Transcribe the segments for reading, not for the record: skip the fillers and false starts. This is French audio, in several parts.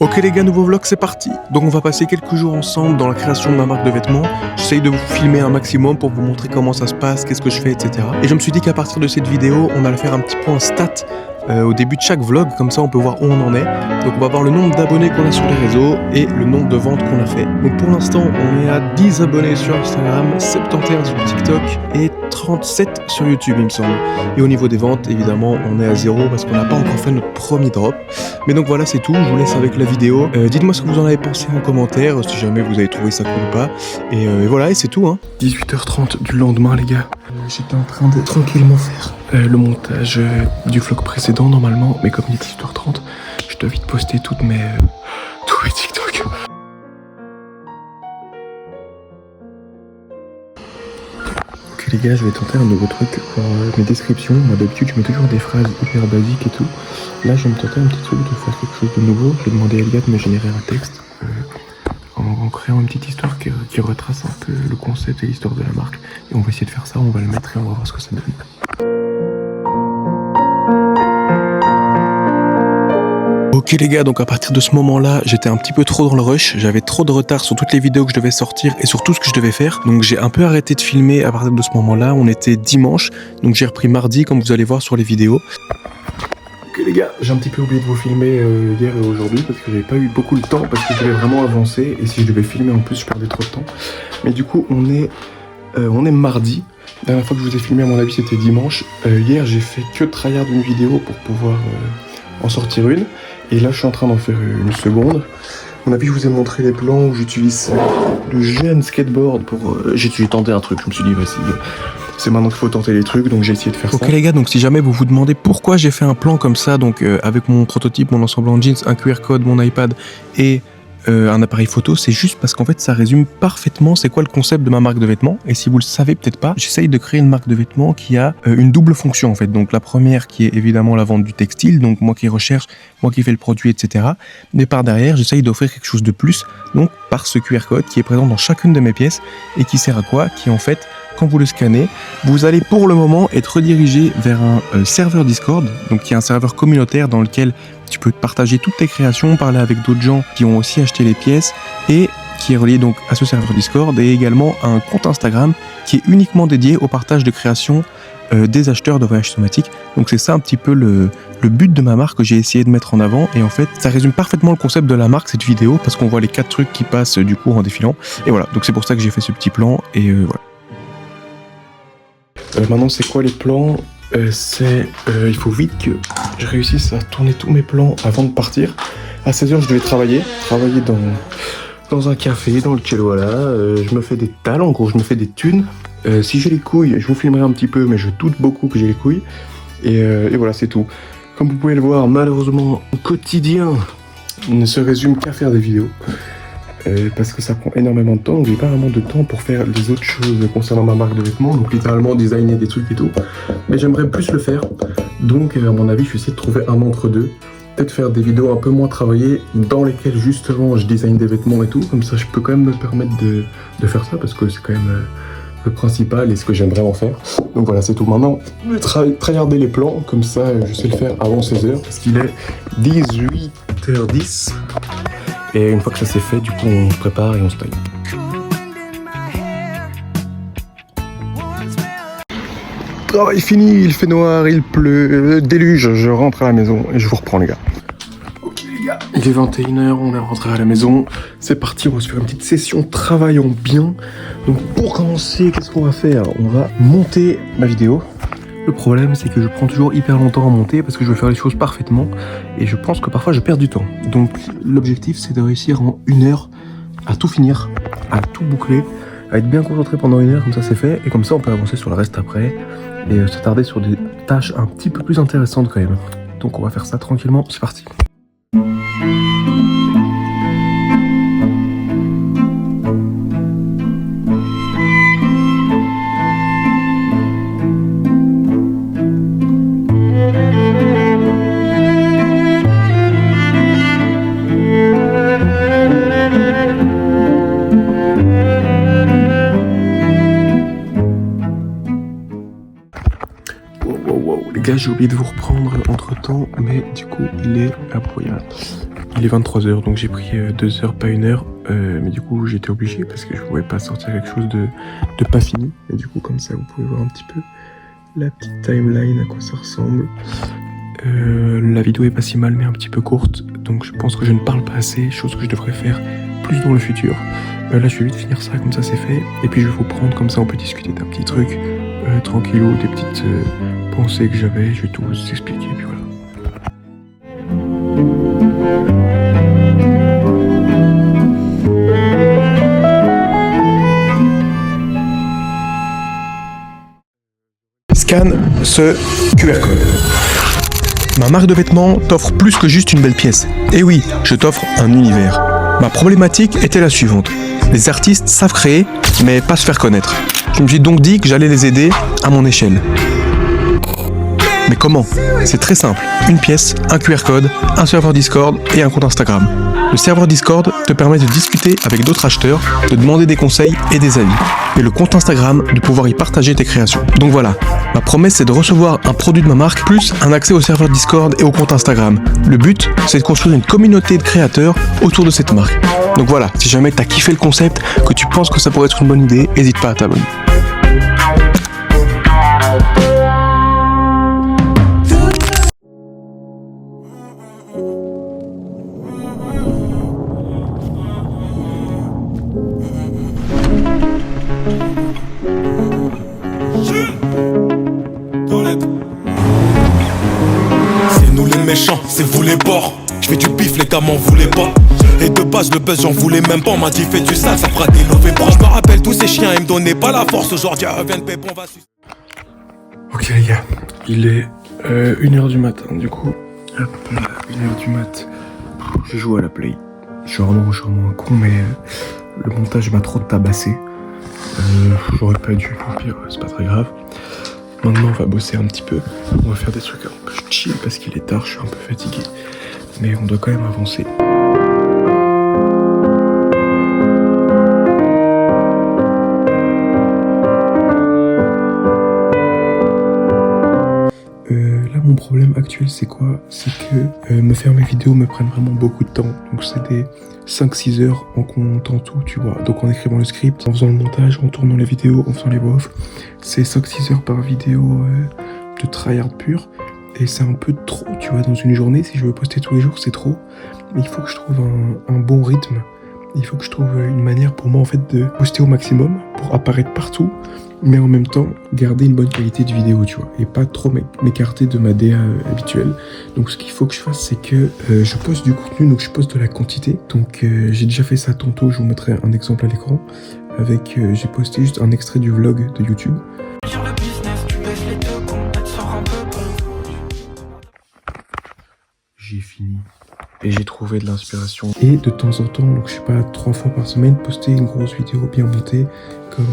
Ok les gars, nouveau vlog, c'est parti. Donc on va passer quelques jours ensemble dans la création de ma marque de vêtements. J'essaye de vous filmer un maximum pour vous montrer comment ça se passe, qu'est-ce que je fais, etc. Et je me suis dit qu'à partir de cette vidéo, on allait faire un petit point stat au début de chaque vlog, comme ça on peut voir où on en est. Donc on va voir le nombre d'abonnés qu'on a sur les réseaux et le nombre de ventes qu'on a fait. Donc pour l'instant, on est à 10 abonnés sur Instagram, 71 sur TikTok et 37 sur YouTube, il me semble. Et au niveau des ventes, évidemment, on est à 0 parce qu'on n'a pas encore fait notre premier drop. Mais donc voilà, c'est tout. Je vous laisse avec la vidéo. Dites-moi ce que vous en avez pensé en commentaire, si jamais vous avez trouvé ça cool ou pas. Et voilà, et c'est tout. Hein. 18h30 du lendemain, les gars. J'étais en train de tranquillement faire le montage du vlog précédent normalement, mais comme il est 18h30, je dois vite poster tous mes TikTok. Ok les gars, je vais tenter un nouveau truc pour mes descriptions. Moi d'habitude je mets toujours des phrases hyper basiques et tout. Là je vais me tenter un petit truc de faire quelque chose de nouveau. Je vais demander à Elia de me générer un texte en créant une petite histoire qui retrace un peu le concept et l'histoire de la marque. Et on va essayer de faire ça, on va le mettre et on va voir ce que ça donne. Ok les gars, donc à partir de ce moment-là, j'étais un petit peu trop dans le rush, j'avais trop de retard sur toutes les vidéos que je devais sortir et sur tout ce que je devais faire, donc j'ai un peu arrêté de filmer à partir de ce moment-là. On était dimanche, donc j'ai repris mardi comme vous allez voir sur les vidéos. Ok les gars, j'ai un petit peu oublié de vous filmer hier et aujourd'hui parce que j'avais pas eu beaucoup de temps, parce que je devais vraiment avancer et si je devais filmer en plus je perdais trop de temps. Mais du coup on est mardi. La dernière fois que je vous ai filmé à mon avis c'était dimanche. Hier j'ai fait que tryhard une vidéo pour pouvoir en sortir une. Et là je suis en train d'en faire une seconde. À mon avis je vous ai montré les plans où j'utilise le jeune skateboard pour... J'ai tenté un truc, je me suis dit vas-y, c'est maintenant qu'il faut tenter les trucs, donc j'ai essayé de faire ça. Ok les gars, donc si jamais vous vous demandez pourquoi j'ai fait un plan comme ça, donc avec mon prototype, mon ensemble en jeans, un QR code, mon iPad et un appareil photo, c'est juste parce qu'en fait ça résume parfaitement c'est quoi le concept de ma marque de vêtements. Et si vous le savez peut-être pas, j'essaye de créer une marque de vêtements qui a une double fonction en fait. Donc la première qui est évidemment la vente du textile, donc moi qui recherche, moi qui fais le produit, etc. Mais par derrière, j'essaye d'offrir quelque chose de plus, donc par ce QR code qui est présent dans chacune de mes pièces et qui sert à quoi? Qui en fait, quand vous le scannez, vous allez pour le moment être redirigé vers un serveur Discord, donc qui est un serveur communautaire dans lequel tu peux partager toutes tes créations, parler avec d'autres gens qui ont aussi acheté les pièces et qui est relié donc à ce serveur Discord, et également un compte Instagram qui est uniquement dédié au partage de créations des acheteurs de voyages somatiques. Donc c'est ça un petit peu le but de ma marque que j'ai essayé de mettre en avant, et en fait ça résume parfaitement le concept de la marque, cette vidéo, parce qu'on voit les 4 trucs qui passent du coup en défilant, et voilà, donc c'est pour ça que j'ai fait ce petit plan, et voilà. Maintenant c'est quoi les plans? Il faut vite que je réussisse à tourner tous mes plans avant de partir. À 16h je devais travailler dans un café dans lequel voilà, je me fais des tales, en gros je me fais des thunes. Si j'ai les couilles, je vous filmerai un petit peu, mais je doute beaucoup que j'ai les couilles. Et voilà, c'est tout. Comme vous pouvez le voir, malheureusement, mon quotidien ne se résume qu'à faire des vidéos. Parce que ça prend énormément de temps, donc j'ai pas vraiment de temps pour faire les autres choses concernant ma marque de vêtements, donc littéralement designer des trucs et tout. Mais j'aimerais plus le faire, donc à mon avis je vais essayer de trouver un entre-deux. Peut-être faire des vidéos un peu moins travaillées, dans lesquelles justement je design des vêtements et tout, comme ça je peux quand même me permettre de faire ça, parce que c'est quand même le principal et ce que j'aime vraiment faire. Donc voilà, c'est tout. Maintenant, je vais tryharder les plans, comme ça je sais le faire avant 16h, parce qu'il est 18h10. Et une fois que ça c'est fait, du coup on se prépare et on se taille. Travail fini, il fait noir, il pleut, déluge, je rentre à la maison et je vous reprends les gars. Ok les gars, il est 21h, on est rentré à la maison. C'est parti, on va se faire une petite session travaillons bien. Donc pour commencer, qu'est-ce qu'on va faire? On va monter ma vidéo. Le problème, c'est que je prends toujours hyper longtemps à monter parce que je veux faire les choses parfaitement et je pense que parfois je perds du temps. Donc l'objectif, c'est de réussir en 1 heure à tout finir, à tout boucler, à être bien concentré pendant 1 heure, comme ça c'est fait, et comme ça on peut avancer sur le reste après et s'attarder sur des tâches un petit peu plus intéressantes quand même. Donc on va faire ça tranquillement, c'est parti. Wow, les gars, j'ai oublié de vous reprendre entre temps, mais du coup il est... Ah bon, Il est 23h, donc j'ai pris 2 heures, pas 1 heure. Mais du coup, j'étais obligé parce que je pouvais pas sortir quelque chose de pas fini. Et du coup, comme ça, vous pouvez voir un petit peu la petite timeline, à quoi ça ressemble. La vidéo est pas si mal, mais un petit peu courte. Donc je pense que je ne parle pas assez, chose que je devrais faire plus dans le futur. Là, je vais vite finir ça, comme ça c'est fait. Et puis je vais vous prendre, comme ça on peut discuter d'un petit truc tranquillou, des petites pensées que j'avais. Je vais tout vous expliquer, puis voilà. Scanne ce QR code. Ma marque de vêtements t'offre plus que juste une belle pièce. Et oui, je t'offre un univers. Ma problématique était la suivante. Les artistes savent créer, mais pas se faire connaître. Je me suis donc dit que j'allais les aider à mon échelle. Mais comment? C'est très simple. Une pièce, un QR code, un serveur Discord et un compte Instagram. Le serveur Discord te permet de discuter avec d'autres acheteurs, de demander des conseils et des avis. Et le compte Instagram, de pouvoir y partager tes créations. Donc voilà, ma promesse c'est de recevoir un produit de ma marque, plus un accès au serveur Discord et au compte Instagram. Le but, c'est de construire une communauté de créateurs autour de cette marque. Donc voilà, si jamais t'as kiffé le concept, que tu penses que ça pourrait être une bonne idée, n'hésite pas à t'abonner. C'est vous les bords, je fais du pif, les gars m'en voulaient pas. Et de base le buzz j'en voulais même pas. On m'a dit fais du sale, ça fera des mauvais bras. Je me rappelle tous ces chiens, ils me donnaient pas la force. Aujourd'hui reviens de pépon, on va sucer. Ok les gars, il est 1h du matin du coup. Hop là, 1h du mat. Je joue à la play. Je suis vraiment un con, mais le montage m'a trop tabassé. J'aurais pas dû, au pire, c'est pas très grave. Maintenant, on va bosser un petit peu. On va faire des trucs un peu chill parce qu'il est tard, je suis un peu fatigué. Mais on doit quand même avancer. Là, mon problème actuel, c'est quoi? C'est que me faire mes vidéos me prennent vraiment beaucoup de temps. Donc, c'est des 5-6 heures en comptant tout, tu vois. Donc, en écrivant le script, en faisant le montage, en tournant les vidéos, en faisant les voix off. C'est 5-6 heures par vidéo de tryhard pur. Et c'est un peu trop, tu vois, dans une journée. Si je veux poster tous les jours, c'est trop. Mais il faut que je trouve un bon rythme. Il faut que je trouve une manière pour moi, en fait, de poster au maximum pour apparaître partout. Mais en même temps, garder une bonne qualité de vidéo, tu vois. Et pas trop m'écarter de ma DA habituelle. Donc, ce qu'il faut que je fasse, c'est que je poste du contenu. Donc, je poste de la quantité. Donc, j'ai déjà fait ça tantôt. Je vous mettrai un exemple à l'écran. Avec, j'ai posté juste un extrait du vlog de YouTube. J'ai fini. Et j'ai trouvé de l'inspiration. Et de temps en temps, donc je sais pas, 3 fois par semaine, poster une grosse vidéo bien montée, comme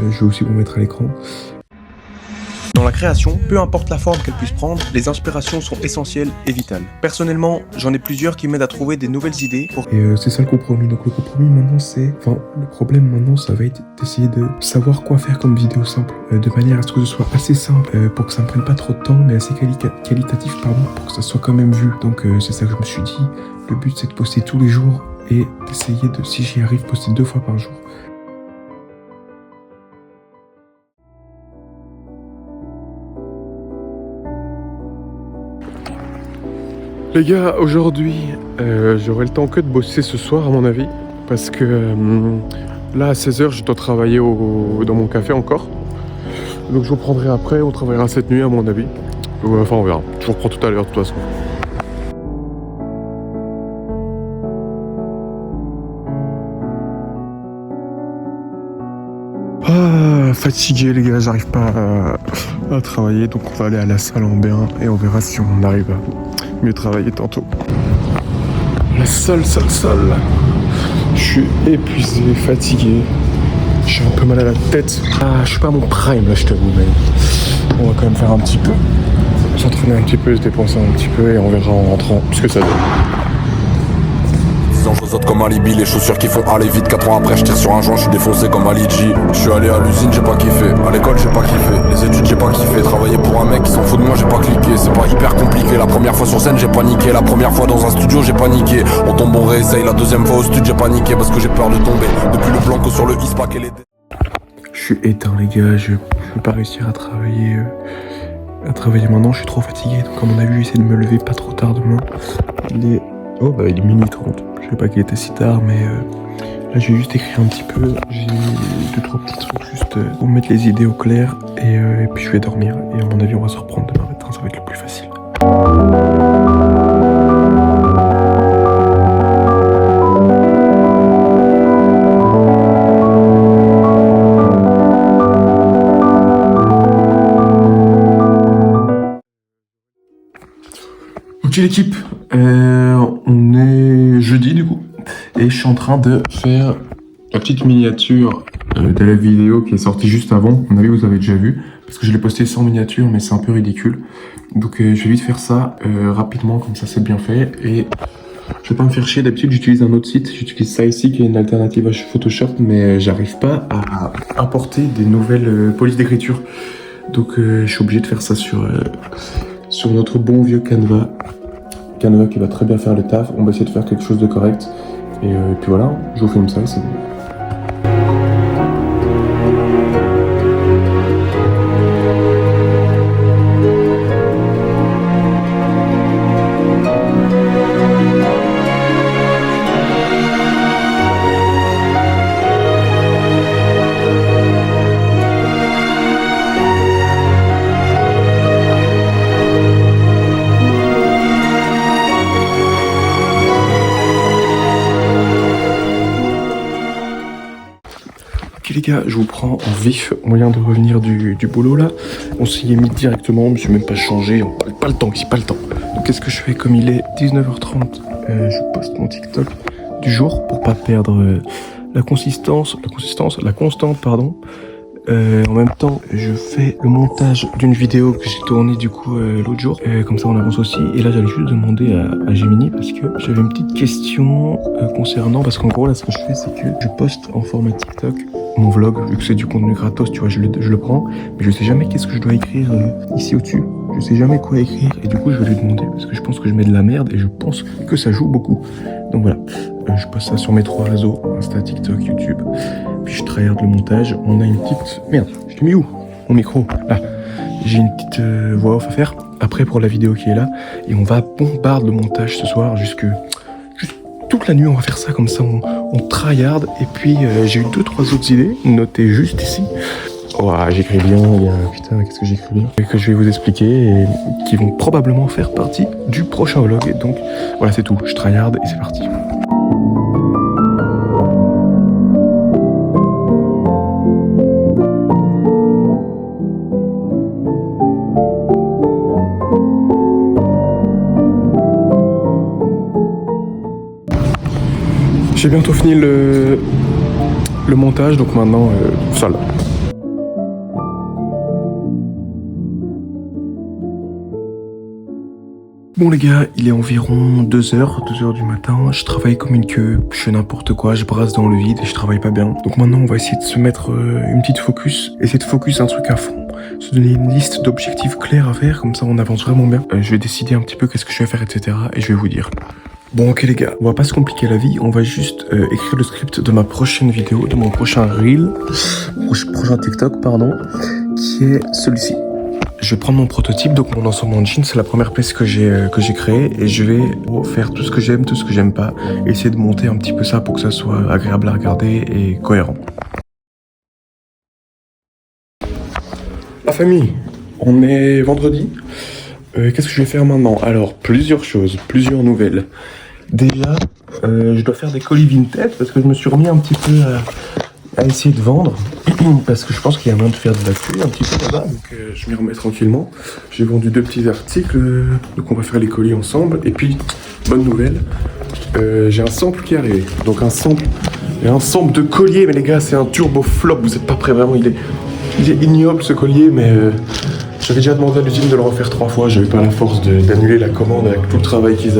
je vais aussi vous mettre à l'écran. Dans la création, peu importe la forme qu'elle puisse prendre, les inspirations sont essentielles et vitales. Personnellement, j'en ai plusieurs qui m'aident à trouver des nouvelles idées. Et c'est ça le compromis. Donc le compromis maintenant, le problème maintenant, ça va être d'essayer de savoir quoi faire comme vidéo simple, de manière à ce que ce soit assez simple, pour que ça ne prenne pas trop de temps, mais assez qualitatif, pour que ça soit quand même vu. Donc c'est ça que je me suis dit. Le but, c'est de poster tous les jours et d'essayer de, si j'y arrive, poster 2 fois par jour. Les gars, aujourd'hui, j'aurai le temps que de bosser ce soir à mon avis, parce que là à 16h je dois travailler dans mon café encore. Donc je reprendrai après, on travaillera cette nuit à mon avis. Enfin on verra, je vous reprends tout à l'heure de toute façon. Ah, fatigué les gars, j'arrive pas à travailler, donc on va aller à la salle en bain et on verra si on arrive à mieux travailler tantôt. La salle. Je suis épuisé, fatigué. J'ai un peu mal à la tête. Ah, je suis pas à mon prime là, je t'avoue, mais on va quand même faire un petit peu. S'entraîner un petit peu, se dépenser un petit peu et on verra en rentrant ce que ça donne. anges aux autres comme alibi. Les chaussures qui font aller vite. 4 ans après je tire sur un joint, je suis défoncé comme Ali G. Je suis allé à l'usine, j'ai pas kiffé. À l'école j'ai pas kiffé. Les études j'ai pas kiffé. Travailler pour un mec qui s'en fout de moi, j'ai pas cliqué. C'est pas hyper compliqué. La première fois sur scène j'ai paniqué. La première fois dans un studio j'ai paniqué. On tombe, on réessaye. La deuxième fois au studio j'ai paniqué parce que j'ai peur de tomber. Depuis le blanco sur le ispac et les... Je suis éteint les gars, je peux pas réussir à travailler maintenant, je suis trop fatigué. Donc à mon avis j'essaie de me lever pas trop tard demain. Il est minuit 30. Je sais pas qu'il était si tard mais là j'ai juste écrit un petit peu. J'ai 2-3 petits trucs juste pour mettre les idées au clair et puis je vais dormir. Et à mon avis on va se reprendre demain matin, ça va être le plus facile. Ok l'équipe, on est jeudi du coup et je suis en train de faire la petite miniature de la vidéo qui est sortie juste avant. À mon avis vous avez déjà vu parce que je l'ai posté sans miniature mais c'est un peu ridicule. Donc je vais vite faire ça rapidement comme ça c'est bien fait et je vais pas me faire chier. D'habitude j'utilise un autre site, j'utilise ça ici qui est une alternative à Photoshop mais j'arrive pas à importer des nouvelles polices d'écriture. Donc je suis obligé de faire ça sur notre bon vieux Canva qui va très bien faire le taf. On va essayer de faire quelque chose de correct et puis voilà, je vous filme ça, c'est bon. Ok les gars, je vous prends en vif moyen de revenir du boulot là. On s'y est mis directement, je me suis même pas changé, pas le temps ici, pas le temps. Donc qu'est-ce que je fais comme il est 19h30 je poste mon TikTok du jour pour pas perdre la constante pardon. En même temps, je fais le montage d'une vidéo que j'ai tournée du coup l'autre jour. Comme ça, on avance aussi. Et là, j'allais juste demander à Gemini parce que j'avais une petite question concernant. Parce qu'en gros, là, ce que je fais, c'est que je poste en format TikTok mon vlog, vu que c'est du contenu gratos, tu vois, je le prends. Mais je sais jamais qu'est-ce que je dois écrire ici au-dessus. Je sais jamais quoi écrire. Et du coup, je vais lui demander parce que je pense que je mets de la merde et je pense que ça joue beaucoup. Donc voilà, je poste ça sur mes 3 réseaux, Insta, TikTok, YouTube. Puis je tryhard le montage. On a une petite... Merde, je l'ai mis où mon micro? Là. J'ai une petite voix off à faire. Après pour la vidéo qui est là. Et on va bombarder le montage ce soir juste toute la nuit. On va faire ça comme ça. On tryhard. Et puis j'ai eu 2-3 autres idées notées juste ici. Oh, j'écris bien, putain, qu'est-ce que j'écris bien. Et que je vais vous expliquer et qui vont probablement faire partie du prochain vlog. Et donc voilà, c'est tout. Je tryhard et c'est parti. J'ai bientôt fini le montage, donc maintenant, ça là. Bon les gars, il est environ 2h du matin, je travaille comme une queue, je fais n'importe quoi, je brasse dans le vide et je travaille pas bien. Donc maintenant on va essayer de se mettre une petite focus, essayer de focus un truc à fond, se donner une liste d'objectifs clairs à faire, comme ça on avance vraiment bien. Je vais décider un petit peu qu'est-ce que je vais faire, etc. et je vais vous dire. Bon ok les gars, on va pas se compliquer la vie, on va juste écrire le script de ma prochaine vidéo, de mon prochain reel, prochain TikTok pardon, qui est celui-ci. Je vais prendre mon prototype, donc mon ensemble en jean, c'est la première pièce que j'ai créée et je vais faire tout ce que j'aime, tout ce que j'aime pas, et essayer de monter un petit peu ça pour que ça soit agréable à regarder et cohérent. La famille, on est vendredi. Qu'est-ce que je vais faire maintenant? Alors, plusieurs choses, plusieurs nouvelles. Déjà, je dois faire des colis vintage parce que je me suis remis un petit peu à essayer de vendre. Parce que je pense qu'il y a moyen de faire de la queue un petit peu là-bas. Donc, je m'y remets tranquillement. J'ai vendu 2 petits articles. Donc, on va faire les colis ensemble. Et puis, bonne nouvelle, j'ai un sample qui est arrivé. Donc, un sample de collier. Mais les gars, c'est un turbo flop. Vous êtes pas prêts vraiment. Il est ignoble ce collier, mais... J'avais déjà demandé à l'usine de le refaire 3 fois, j'avais pas la force d'annuler la commande avec tout le travail qu'ils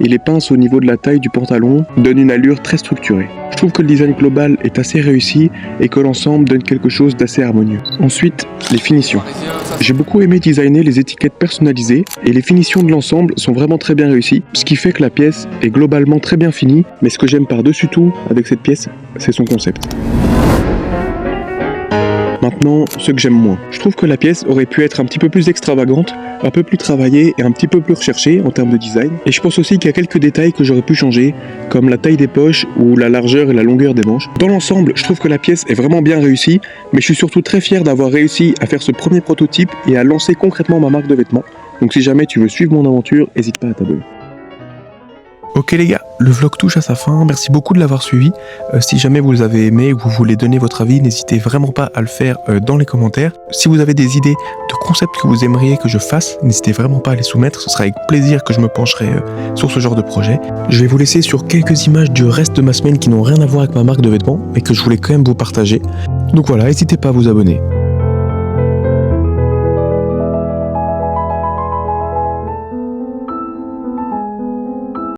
et les pinces au niveau de la taille du pantalon donnent une allure très structurée. Je trouve que le design global est assez réussi et que l'ensemble donne quelque chose d'assez harmonieux. Ensuite, les finitions. J'ai beaucoup aimé designer les étiquettes personnalisées et les finitions de l'ensemble sont vraiment très bien réussies, ce qui fait que la pièce est globalement très bien finie, mais ce que j'aime par-dessus tout avec cette pièce, c'est son concept. Maintenant, ce que j'aime moins. Je trouve que la pièce aurait pu être un petit peu plus extravagante, un peu plus travaillée et un petit peu plus recherchée en termes de design. Et je pense aussi qu'il y a quelques détails que j'aurais pu changer, comme la taille des poches ou la largeur et la longueur des manches. Dans l'ensemble, je trouve que la pièce est vraiment bien réussie, mais je suis surtout très fier d'avoir réussi à faire ce premier prototype et à lancer concrètement ma marque de vêtements. Donc si jamais tu veux suivre mon aventure, n'hésite pas à t'abonner. Ok les gars, le vlog touche à sa fin, merci beaucoup de l'avoir suivi. Si jamais vous avez aimé ou vous voulez donner votre avis, n'hésitez vraiment pas à le faire dans les commentaires. Si vous avez des idées de concepts que vous aimeriez que je fasse, n'hésitez vraiment pas à les soumettre, ce sera avec plaisir que je me pencherai sur ce genre de projet. Je vais vous laisser sur quelques images du reste de ma semaine qui n'ont rien à voir avec ma marque de vêtements, mais que je voulais quand même vous partager. Donc voilà, n'hésitez pas à vous abonner.